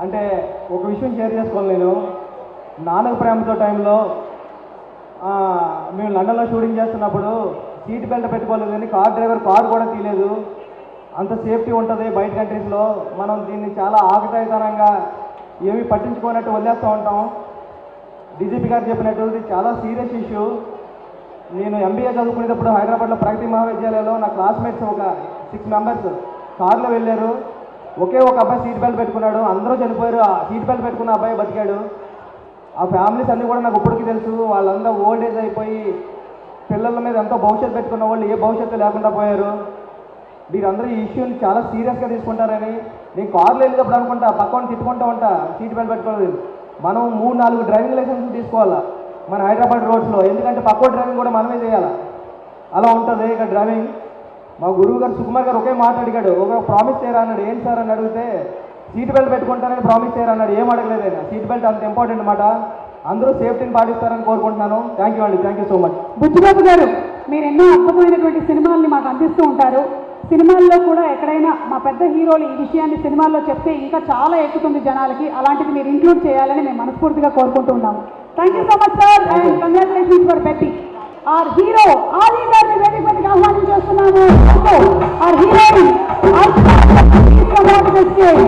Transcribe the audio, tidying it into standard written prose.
అంటే ఒక విషయం షేర్ చేసుకోవాలి. నేను నాన్నకు ప్రేమతో టైంలో మేము లండన్లో షూటింగ్ చేస్తున్నప్పుడు సీట్ బెల్ట్ పెట్టుకోలేదు కానీ కార్ డ్రైవర్ కారు కూడా తీయలేదు. అంత సేఫ్టీ ఉంటుంది బయట కంట్రీస్లో. మనం దీన్ని చాలా ఆకతాయితనంగా ఏమీ పట్టించుకోనట్టు వదిలేస్తూ ఉంటాం. డీజీపీ గారు చెప్పినట్టు ఇది చాలా సీరియస్ ఇష్యూ. నేను ఎంబీఏ చదువుకునేటప్పుడు హైదరాబాద్లో ప్రగతి మహావిద్యాలయంలో నా క్లాస్మేట్స్ ఒక 6 మెంబర్స్ కార్లో వెళ్ళారు. ఒకే ఒక అబ్బాయి సీట్ బెల్ట్ పెట్టుకున్నాడు, అందరూ చనిపోయారు. ఆ సీట్ బెల్ట్ పెట్టుకున్న అబ్బాయి బతికాడు. ఆ ఫ్యామిలీస్ అన్నీ కూడా నాకు ఇప్పటికీ తెలుసు. వాళ్ళందరూ ఓల్డ్ ఏజ్ అయిపోయి పిల్లల మీద ఎంతో భవిష్యత్తు పెట్టుకున్న వాళ్ళు ఏ భవిష్యత్తు లేకుండా పోయారు. మీరందరూ ఈ ఇష్యూని చాలా సీరియస్గా తీసుకుంటారని నేను కార్లో వెళ్ళేటప్పుడు అనుకుంటా, పక్కన తిట్టుకుంటూ ఉంటా సీట్ బెల్ట్ పెట్టుకోలేదు. మనం 3-4 డ్రైవింగ్ లైసెన్స్ తీసుకోవాలా మన హైదరాబాద్ రోడ్స్లో, ఎందుకంటే పక్కో డ్రైవింగ్ కూడా మనమే చేయాలి. అలా ఉంటుంది ఇక్కడ డ్రైవింగ్. మా గురువు గారు సుకుమార్ గారు ఒకే మాట అడిగాడు, ఒక ప్రామిస్ చేయరా అన్నాడు. ఏంటి సార్ అని అడిగితే సీట్ బెల్ట్ పెట్టుకుంటానని ప్రామిస్ చేయరా అన్నాడు. ఏం అడగలేదు ఆయన. సీట్ బెల్ట్ అంత ఇంపార్టెంట్ అన్నమాట. అందరూ సేఫ్టీని పాటిస్తారని కోరుకుంటున్నాను. థ్యాంక్ యూ అండి, thank you so much. Buchibabu గారు, మీరు ఎన్నో అద్భుతమైనటువంటి సినిమాల్ని మాకు అందిస్తూ ఉంటారు. సినిమాల్లో కూడా ఎక్కడైనా మా పెద్ద హీరోలు ఈ విషయాన్ని సినిమాల్లో చెప్తే ఇంకా చాలా ఎక్కుతుంది జనాలకి. అలాంటిది మీరు ఇంక్లూడ్ చేయాలని మేము మనస్ఫూర్తిగా కోరుకుంటూ ఉన్నాము. Thank you so much sir and congratulations for బెట్టి. ఆర్ హీరో ఆది గారిని వేదిక మీదకి ఆహ్వానం చేస్తున్నాము. Are heroine